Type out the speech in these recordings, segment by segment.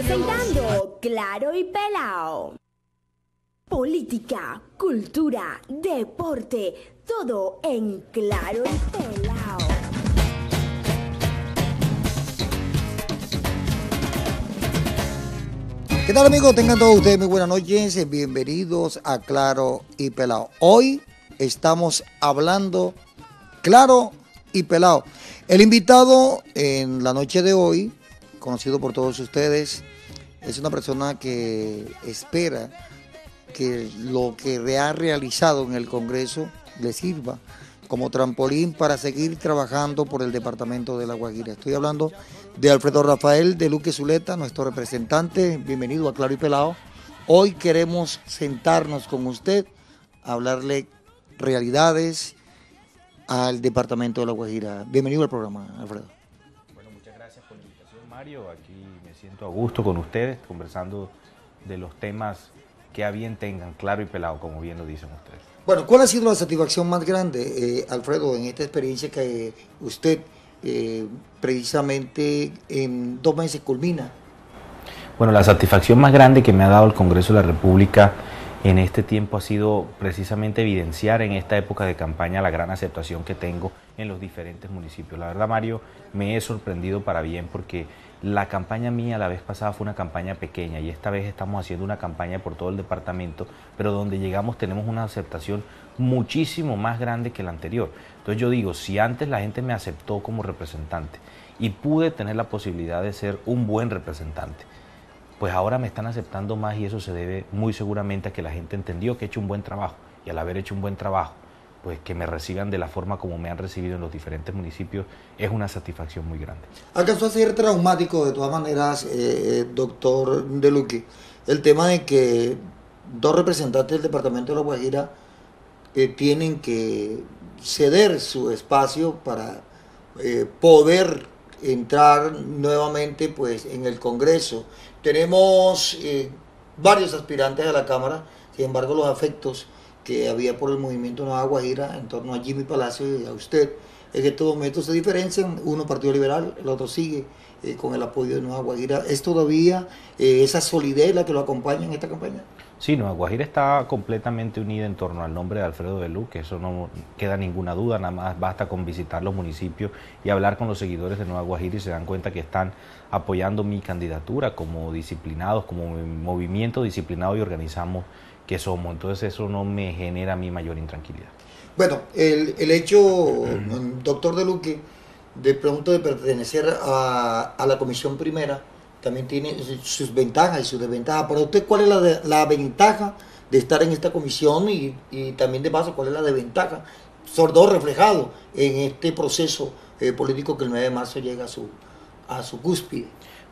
presentando Claro y Pelao. Política, cultura, deporte, todo en Claro y Pelao. ¿Qué tal, amigos? Tengan todos ustedes muy buenas noches. Bienvenidos a Claro y Pelao. Hoy estamos hablando Claro y Pelao. El invitado en la noche de hoy, conocido por todos ustedes, es una persona que espera que lo que ha realizado en el Congreso le sirva como trampolín para seguir trabajando por el departamento de La Guajira. Estoy hablando de Alfredo Rafael de Luque Zuleta, nuestro representante. Bienvenido a Claro y Pelao. Hoy queremos sentarnos con usted a hablarle realidades al departamento de La Guajira. Bienvenido al programa, Alfredo. Bueno, muchas gracias por la invitación, Mario. Aquí me siento a gusto con ustedes, conversando de los temas que a bien tengan, claro y pelado, como bien lo dicen ustedes. Bueno, ¿cuál ha sido la satisfacción más grande, Alfredo, en esta experiencia que usted precisamente en 2 meses culmina? Bueno, la satisfacción más grande que me ha dado el Congreso de la República en este tiempo ha sido precisamente evidenciar en esta época de campaña la gran aceptación que tengo en los diferentes municipios. La verdad, Mario, me he sorprendido para bien porque la campaña mía la vez pasada fue una campaña pequeña y esta vez estamos haciendo una campaña por todo el departamento, pero donde llegamos tenemos una aceptación muchísimo más grande que la anterior. Entonces yo digo, si antes la gente me aceptó como representante y pude tener la posibilidad de ser un buen representante, pues ahora me están aceptando más y eso se debe muy seguramente a que la gente entendió que he hecho un buen trabajo y al haber hecho un buen trabajo, pues que me reciban de la forma como me han recibido en los diferentes municipios es una satisfacción muy grande. Alcanzó a ser traumático de todas maneras, doctor De Luque, el tema de que 2 representantes del departamento de La Guajira tienen que ceder su espacio para poder entrar nuevamente pues en el Congreso. Tenemos varios aspirantes a la Cámara, sin embargo los afectos que había por el movimiento Nueva Guajira en torno a Jimmy Palacio y a usted en estos momentos se diferencian, uno Partido Liberal, el otro sigue con el apoyo de Nueva Guajira. ¿Es todavía esa solidez la que lo acompaña en esta campaña? Sí, Nueva Guajira está completamente unida en torno al nombre de Alfredo de Luque, eso no queda ninguna duda, nada más basta con visitar los municipios y hablar con los seguidores de Nueva Guajira y se dan cuenta que están apoyando mi candidatura como disciplinados, como movimiento disciplinado y organizamos que somos, entonces eso no me genera a mí mayor intranquilidad. Bueno, el hecho, doctor De Luque, de pronto de pertenecer a la Comisión Primera, también tiene sus ventajas y sus desventajas. Para usted, ¿cuál es la ventaja de estar en esta comisión y también de paso, cuál es la desventaja? Sobre todo reflejado en este proceso político que el 9 de marzo llega a su cúspide.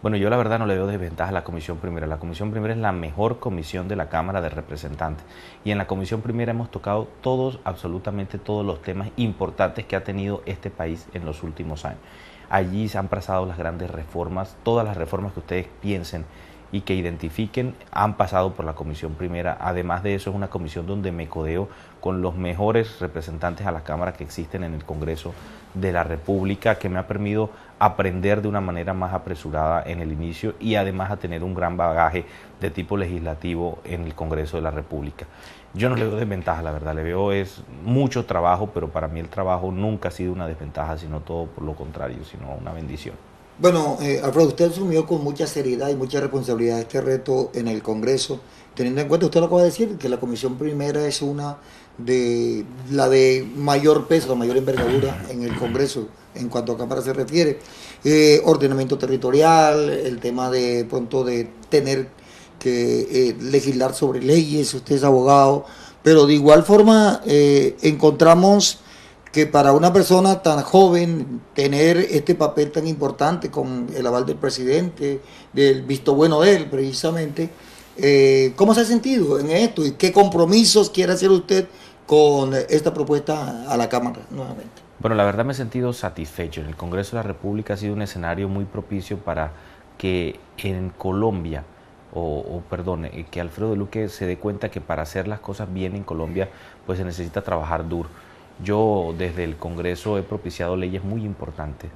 Bueno, yo la verdad no le veo desventaja a la Comisión Primera. La Comisión Primera es la mejor comisión de la Cámara de Representantes. Y en la Comisión Primera hemos tocado todos, absolutamente todos los temas importantes que ha tenido este país en los últimos años. Allí se han pasado las grandes reformas, todas las reformas que ustedes piensen y que identifiquen han pasado por la Comisión Primera. Además de eso, es una comisión donde me codeo con los mejores representantes a la Cámara que existen en el Congreso de la República, que me ha permitido aprender de una manera más apresurada en el inicio y además a tener un gran bagaje de tipo legislativo en el Congreso de la República. Yo no le veo desventaja, la verdad, le veo es mucho trabajo, pero para mí el trabajo nunca ha sido una desventaja, sino todo por lo contrario, sino una bendición. Bueno, Alfredo, usted asumió con mucha seriedad y mucha responsabilidad este reto en el Congreso, teniendo en cuenta, usted lo acaba de decir, que la Comisión Primera es una de la de mayor peso, mayor envergadura en el Congreso en cuanto a Cámara se refiere. Ordenamiento territorial, el tema de pronto de tener que legislar sobre leyes, usted es abogado, pero de igual forma encontramos que para una persona tan joven tener este papel tan importante con el aval del presidente, del visto bueno de él precisamente, ¿cómo se ha sentido en esto y qué compromisos quiere hacer usted con esta propuesta a la Cámara nuevamente? Bueno, la verdad me he sentido satisfecho. En el Congreso de la República ha sido un escenario muy propicio para que en Colombia, que Alfredo de Luque se dé cuenta que para hacer las cosas bien en Colombia, pues se necesita trabajar duro. Yo desde el Congreso he propiciado leyes muy importantes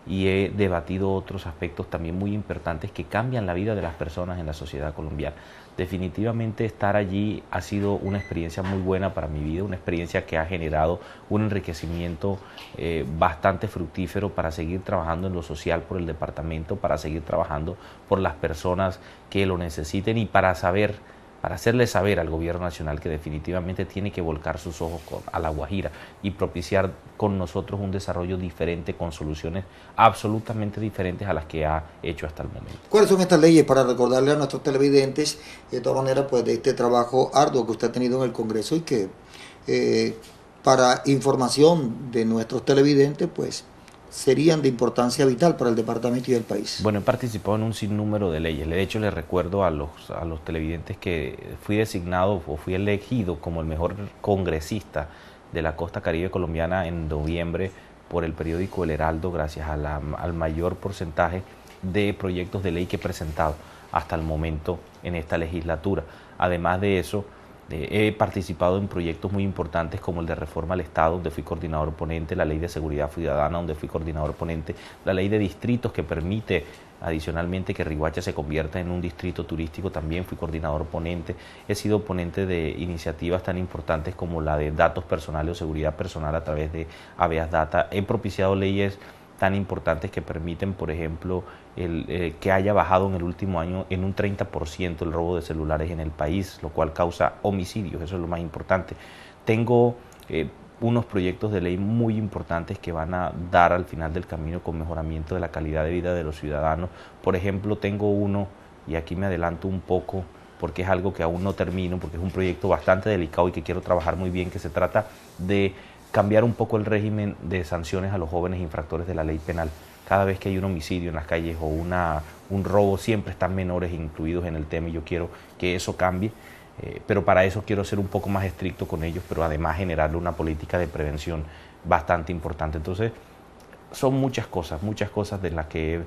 y he debatido otros aspectos también muy importantes que cambian la vida de las personas en la sociedad colombiana. Definitivamente estar allí ha sido una experiencia muy buena para mi vida, una experiencia que ha generado un enriquecimiento bastante fructífero para seguir trabajando en lo social por el departamento, para seguir trabajando por las personas que lo necesiten y para hacerle saber al gobierno nacional que definitivamente tiene que volcar sus ojos a La Guajira y propiciar con nosotros un desarrollo diferente con soluciones absolutamente diferentes a las que ha hecho hasta el momento. ¿Cuáles son estas leyes para recordarle a nuestros televidentes, de todas maneras, pues de este trabajo arduo que usted ha tenido en el Congreso y que para información de nuestros televidentes, pues serían de importancia vital para el departamento y el país? Bueno, he participado en un sinnúmero de leyes. De hecho, les recuerdo a los televidentes que fui designado o fui elegido como el mejor congresista de la costa caribe colombiana en noviembre por el periódico El Heraldo, gracias al mayor porcentaje de proyectos de ley que he presentado hasta el momento en esta legislatura. Además de eso, he participado en proyectos muy importantes como el de reforma al Estado, donde fui coordinador ponente, la ley de seguridad ciudadana, donde fui coordinador ponente, la ley de distritos que permite adicionalmente que Riohacha se convierta en un distrito turístico, también fui coordinador ponente. He sido ponente de iniciativas tan importantes como la de datos personales o seguridad personal a través de Habeas Data. He propiciado leyes tan importantes que permiten, por ejemplo, que haya bajado en el último año en un 30% el robo de celulares en el país, lo cual causa homicidios, eso es lo más importante. Tengo unos proyectos de ley muy importantes que van a dar al final del camino con mejoramiento de la calidad de vida de los ciudadanos. Por ejemplo, tengo uno, y aquí me adelanto un poco, porque es algo que aún no termino, porque es un proyecto bastante delicado y que quiero trabajar muy bien, que se trata de cambiar un poco el régimen de sanciones a los jóvenes infractores de la ley penal. Cada vez que hay un homicidio en las calles o un robo, siempre están menores incluidos en el tema y yo quiero que eso cambie, pero para eso quiero ser un poco más estricto con ellos, pero además generarle una política de prevención bastante importante. Entonces, son muchas cosas de las que he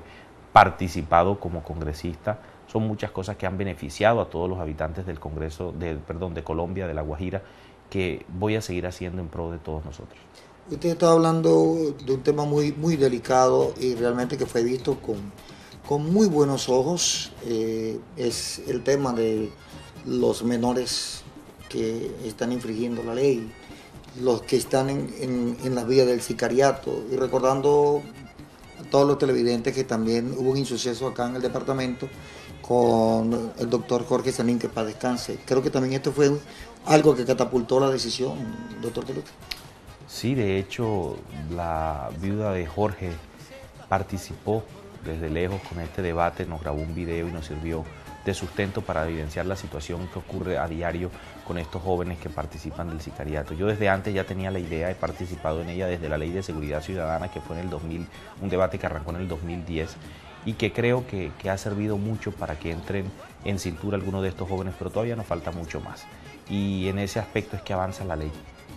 participado como congresista, son muchas cosas que han beneficiado a todos los habitantes del Congreso, de Colombia, de La Guajira, que voy a seguir haciendo en pro de todos nosotros. Usted está hablando de un tema muy, muy delicado y realmente que fue visto con muy buenos ojos. Es el tema de los menores que están infringiendo la ley, los que están en las vías del sicariato, y recordando a todos los televidentes que también hubo un insuceso acá en el departamento con el doctor Jorge Sanín, que para descanse. Creo que también esto fue algo que catapultó la decisión, doctor Peluque. Sí, de hecho, la viuda de Jorge participó desde lejos con este debate, nos grabó un video y nos sirvió de sustento para evidenciar la situación que ocurre a diario con estos jóvenes que participan del sicariato. Yo desde antes ya tenía la idea, he participado en ella desde la Ley de Seguridad Ciudadana, que fue en el 2000, un debate que arrancó en el 2010, y que creo que ha servido mucho para que entren en cintura algunos de estos jóvenes, pero todavía nos falta mucho más. Y en ese aspecto es que avanza la ley.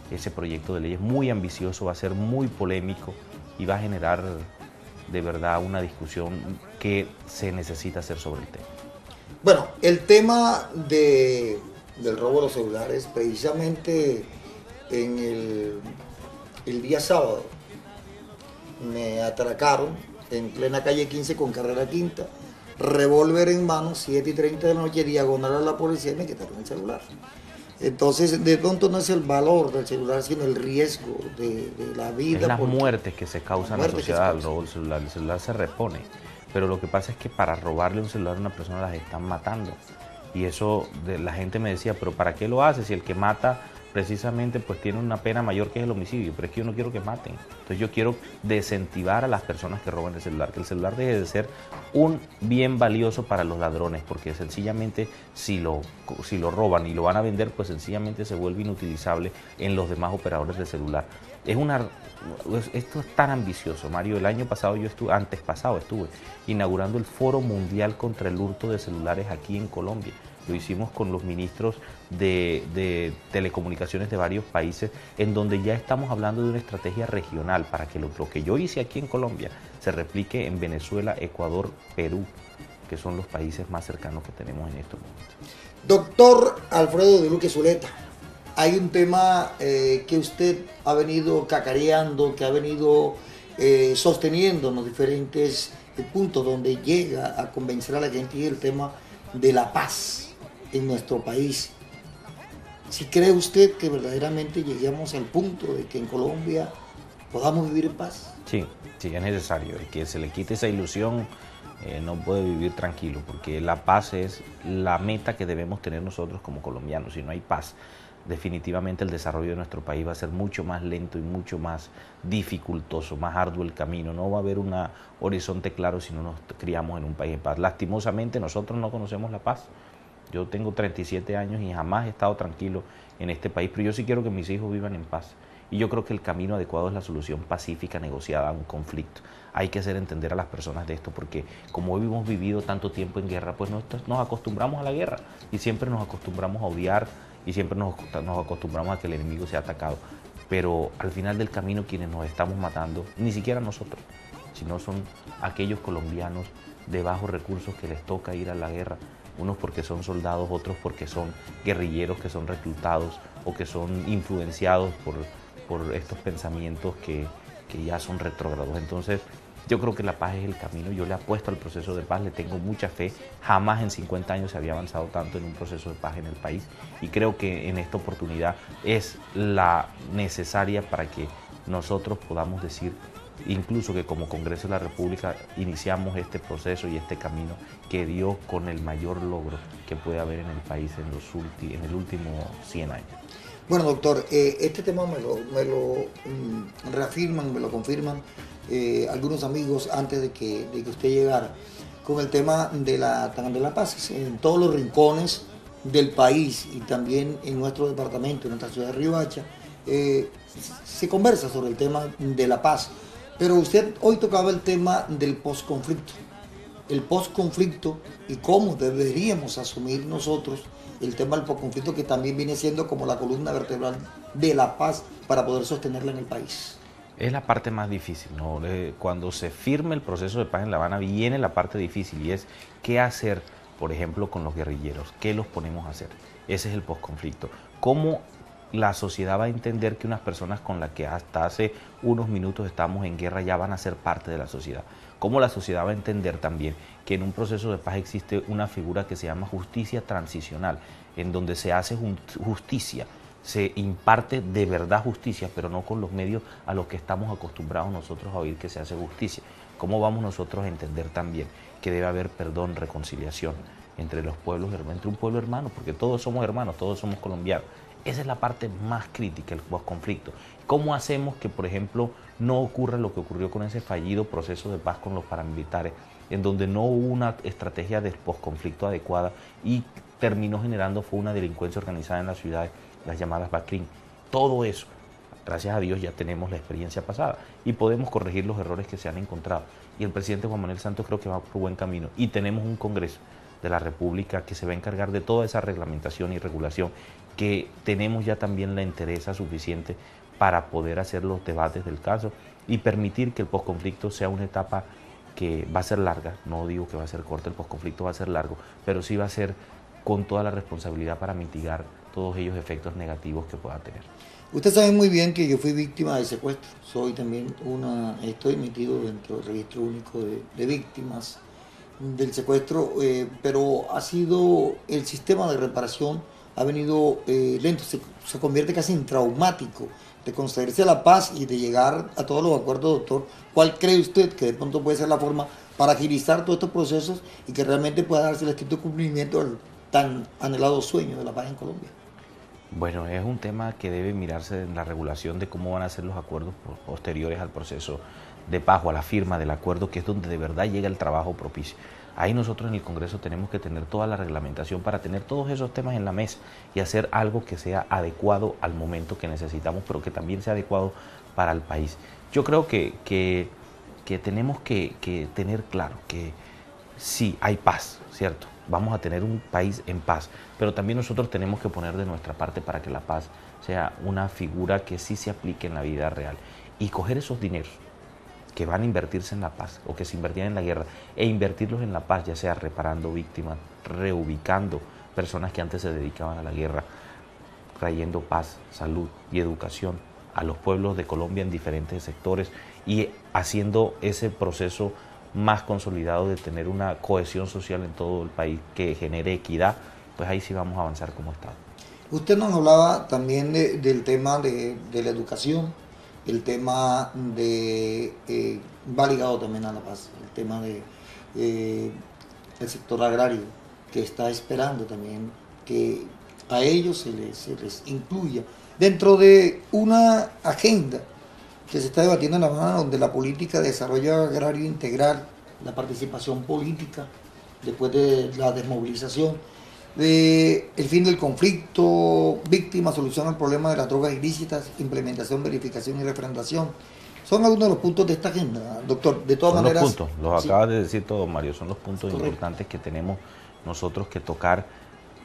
Ese proyecto de ley es muy ambicioso, va a ser muy polémico y va a generar de verdad una discusión que se necesita hacer sobre el tema. Bueno, el tema del robo de los celulares, precisamente en el día sábado me atracaron en plena calle 15 con carrera quinta, revólver en mano, 7:30 de la noche, diagonal a la policía, y me quitaron el celular. Entonces, de pronto no es el valor del celular, sino el riesgo de la vida. Es las muertes que se causan en la sociedad al robo del celular. El celular se repone, pero lo que pasa es que para robarle un celular a una persona las están matando. Y eso, la gente me decía, pero ¿para qué lo hace? Si el que mata precisamente pues tiene una pena mayor que es el homicidio, pero es que yo no quiero que maten. Entonces yo quiero desincentivar a las personas que roban el celular, que el celular deje de ser un bien valioso para los ladrones, porque sencillamente si lo roban y lo van a vender, pues sencillamente se vuelve inutilizable en los demás operadores de celular. Esto es tan ambicioso, Mario. El año pasado antes pasado estuve inaugurando el Foro Mundial contra el Hurto de Celulares aquí en Colombia. Lo hicimos con los ministros de telecomunicaciones de varios países, en donde ya estamos hablando de una estrategia regional para que lo que yo hice aquí en Colombia se replique en Venezuela, Ecuador, Perú, que son los países más cercanos que tenemos en estos momentos. Doctor Alfredo de Luque Zuleta, hay un tema que usted ha venido cacareando, que ha venido sosteniendo en los diferentes puntos donde llega a convencer a la gente y el tema de la paz en nuestro país. Si cree usted que verdaderamente lleguemos al punto de que en Colombia podamos vivir en paz. Sí, sí, es necesario. El que se le quite esa ilusión no puede vivir tranquilo, porque la paz es la meta que debemos tener nosotros como colombianos. Si no hay paz, definitivamente el desarrollo de nuestro país va a ser mucho más lento y mucho más dificultoso, más arduo el camino. No va a haber un horizonte claro si no nos criamos en un país en paz. Lastimosamente nosotros no conocemos la paz. Yo tengo 37 años y jamás he estado tranquilo en este país, pero yo sí quiero que mis hijos vivan en paz. Y yo creo que el camino adecuado es la solución pacífica negociada a un conflicto. Hay que hacer entender a las personas de esto, porque como hoy hemos vivido tanto tiempo en guerra, pues nos acostumbramos a la guerra y siempre nos acostumbramos a odiar y siempre nos acostumbramos a que el enemigo sea atacado. Pero al final del camino quienes nos estamos matando, ni siquiera nosotros, sino son aquellos colombianos de bajos recursos que les toca ir a la guerra. Unos porque son soldados, otros porque son guerrilleros que son reclutados o que son influenciados por estos pensamientos que ya son retrógrados. Entonces, yo creo que la paz es el camino. Yo le apuesto al proceso de paz, le tengo mucha fe. Jamás en 50 años se había avanzado tanto en un proceso de paz en el país. Y creo que en esta oportunidad es la necesaria para que nosotros podamos decir, incluso que como Congreso de la República iniciamos este proceso y este camino que dio con el mayor logro que puede haber en el país en el último 100 años. Bueno, doctor, este tema me lo reafirman, me lo confirman algunos amigos antes de que usted llegara, con el tema de la paz. En todos los rincones del país y también en nuestro departamento, en nuestra ciudad de Riohacha, se conversa sobre el tema de la paz. Pero usted hoy tocaba el tema del posconflicto. El posconflicto y cómo deberíamos asumir nosotros el tema del posconflicto, que también viene siendo como la columna vertebral de la paz para poder sostenerla en el país. Es la parte más difícil, ¿no? Cuando se firme el proceso de paz en La Habana viene la parte difícil y es qué hacer, por ejemplo, con los guerrilleros, qué los ponemos a hacer. Ese es el posconflicto. ¿Cómo la sociedad va a entender que unas personas con las que hasta hace unos minutos estamos en guerra ya van a ser parte de la sociedad? ¿Cómo la sociedad va a entender también que en un proceso de paz existe una figura que se llama justicia transicional, en donde se hace justicia, se imparte de verdad justicia, pero no con los medios a los que estamos acostumbrados nosotros a oír que se hace justicia? ¿Cómo vamos nosotros a entender también que debe haber perdón, reconciliación entre los pueblos, entre un pueblo hermano? Porque todos somos hermanos, todos somos colombianos. Esa es la parte más crítica, el posconflicto. ¿Cómo hacemos que, por ejemplo, no ocurra lo que ocurrió con ese fallido proceso de paz con los paramilitares, en donde no hubo una estrategia de posconflicto adecuada y terminó generando fue una delincuencia organizada en las ciudades, las llamadas BACRIM? Todo eso, gracias a Dios, ya tenemos la experiencia pasada y podemos corregir los errores que se han encontrado. Y el presidente Juan Manuel Santos creo que va por buen camino. Y tenemos un Congreso de la República que se va a encargar de toda esa reglamentación y regulación, que tenemos ya también la entereza suficiente para poder hacer los debates del caso y permitir que el posconflicto sea una etapa que va a ser larga. No digo que va a ser corta, el posconflicto va a ser largo, pero sí va a ser con toda la responsabilidad para mitigar todos ellos efectos negativos que pueda tener. Usted sabe muy bien que yo fui víctima de secuestro. Soy también estoy metido dentro del registro único de víctimas del secuestro, pero ha sido el sistema de reparación ha venido lento, se convierte casi en traumático de concederse la paz y de llegar a todos los acuerdos, doctor. ¿Cuál cree usted que de pronto puede ser la forma para agilizar todos estos procesos y que realmente pueda darse el estricto cumplimiento del tan anhelado sueño de la paz en Colombia? Bueno, es un tema que debe mirarse en la regulación de cómo van a ser los acuerdos posteriores al proceso de paz o a la firma del acuerdo, que es donde de verdad llega el trabajo propicio. Ahí nosotros en el Congreso tenemos que tener toda la reglamentación para tener todos esos temas en la mesa y hacer algo que sea adecuado al momento que necesitamos, pero que también sea adecuado para el país. Yo creo que tenemos que tener claro que sí, hay paz, ¿cierto? Vamos a tener un país en paz, pero también nosotros tenemos que poner de nuestra parte para que la paz sea una figura que sí se aplique en la vida real y coger esos dineros que van a invertirse en la paz o que se invertían en la guerra e invertirlos en la paz, ya sea reparando víctimas, reubicando personas que antes se dedicaban a la guerra, trayendo paz, salud y educación a los pueblos de Colombia en diferentes sectores y haciendo ese proceso más consolidado de tener una cohesión social en todo el país que genere equidad, pues ahí sí vamos a avanzar como Estado. Usted nos hablaba también del tema de la educación, el tema va ligado también a la paz, el tema el sector agrario, que está esperando también que a ellos se les incluya dentro de una agenda que se está debatiendo en La Habana, donde la política de desarrollo agrario integral, la participación política después de la desmovilización, el fin del conflicto, víctima, solución al problema de las drogas ilícitas, implementación, verificación y refrendación. Son algunos de los puntos de esta agenda, doctor. De todas maneras, los puntos, los sí. acabas de decir todo, Mario, son los puntos Correcto. importantes que tenemos nosotros que tocar,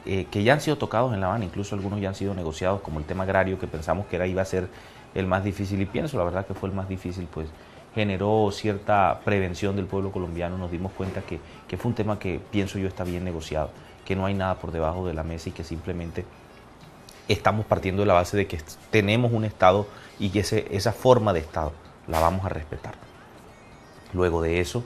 que ya han sido tocados en La Habana, incluso algunos ya han sido negociados, como el tema agrario, que pensamos que iba a ser el más difícil, y pienso la verdad que fue el más difícil, pues generó cierta prevención del pueblo colombiano. Nos dimos cuenta que fue un tema que pienso yo está bien negociado, que no hay nada por debajo de la mesa y que simplemente estamos partiendo de la base de que tenemos un Estado y que esa forma de Estado la vamos a respetar. Luego de eso,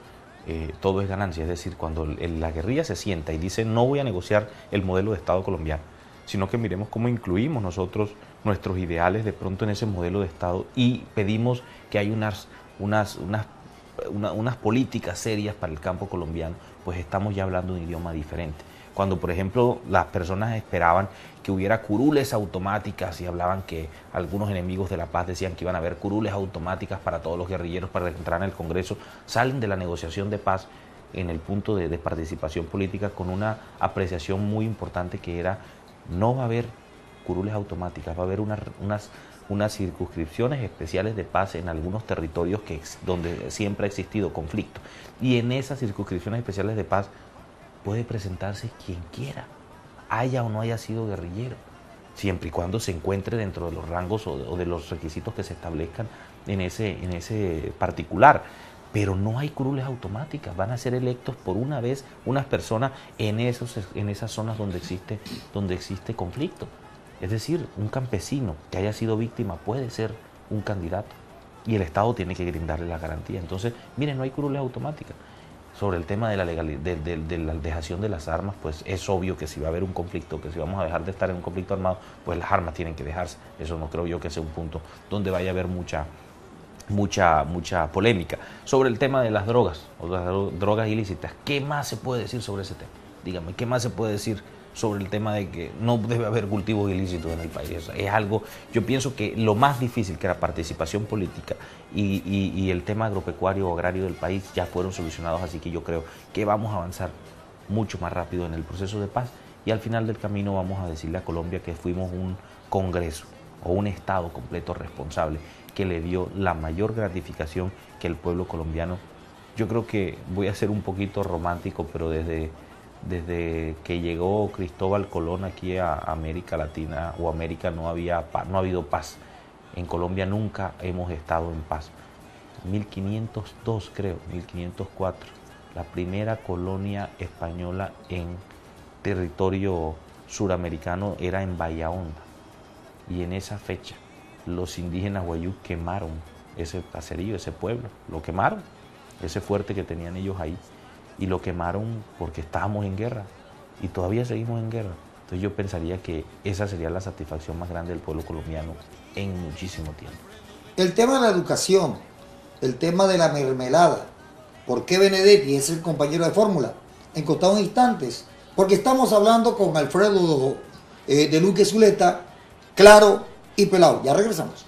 todo es ganancia, es decir, cuando la guerrilla se sienta y dice no voy a negociar el modelo de Estado colombiano, sino que miremos cómo incluimos nosotros nuestros ideales de pronto en ese modelo de Estado y pedimos que hay unas políticas serias para el campo colombiano, pues estamos ya hablando un idioma diferente. Cuando, por ejemplo, las personas esperaban que hubiera curules automáticas y hablaban que algunos enemigos de la paz decían que iban a haber curules automáticas para todos los guerrilleros para entrar en el Congreso, salen de la negociación de paz en el punto de participación política con una apreciación muy importante que era: no va a haber curules automáticas, va a haber unas circunscripciones especiales de paz en algunos territorios donde siempre ha existido conflicto. Y en esas circunscripciones especiales de paz puede presentarse quien quiera, haya o no haya sido guerrillero, siempre y cuando se encuentre dentro de los rangos o de los requisitos que se establezcan en ese particular. Pero no hay curules automáticas, van a ser electos por una vez unas personas en esas zonas donde existe conflicto. Es decir, un campesino que haya sido víctima puede ser un candidato y el Estado tiene que brindarle la garantía. Entonces, miren, no hay curules automáticas. Sobre el tema de la legalidad, de la dejación de las armas, pues es obvio que si va a haber un conflicto, que si vamos a dejar de estar en un conflicto armado, pues las armas tienen que dejarse. Eso no creo yo que sea un punto donde vaya a haber mucha polémica. Sobre el tema de las drogas, o las drogas ilícitas, ¿qué más se puede decir sobre ese tema? Dígame, ¿qué más se puede decir sobre el tema de que no debe haber cultivos ilícitos en el país? Es algo, yo pienso que lo más difícil, que la participación política y el tema agropecuario o agrario del país ya fueron solucionados, así que yo creo que vamos a avanzar mucho más rápido en el proceso de paz y al final del camino vamos a decirle a Colombia que fuimos un Congreso o un Estado completo responsable que le dio la mayor gratificación que el pueblo colombiano. Yo creo que voy a ser un poquito romántico, pero desde que llegó Cristóbal Colón aquí a América Latina o América no ha habido paz. En Colombia nunca hemos estado en paz. 1502 creo, 1504, la primera colonia española en territorio suramericano era en Bahía Honda. Y en esa fecha los indígenas guayú quemaron ese caserío, ese pueblo, lo quemaron, ese fuerte que tenían ellos ahí. Y lo quemaron porque estábamos en guerra y todavía seguimos en guerra. Entonces yo pensaría que esa sería la satisfacción más grande del pueblo colombiano en muchísimo tiempo. El tema de la educación, el tema de la mermelada. ¿Por qué Benedetti es el compañero de fórmula? En contados instantes. Porque estamos hablando con Alfredo de Luque Zuleta, claro y pelado. Ya regresamos.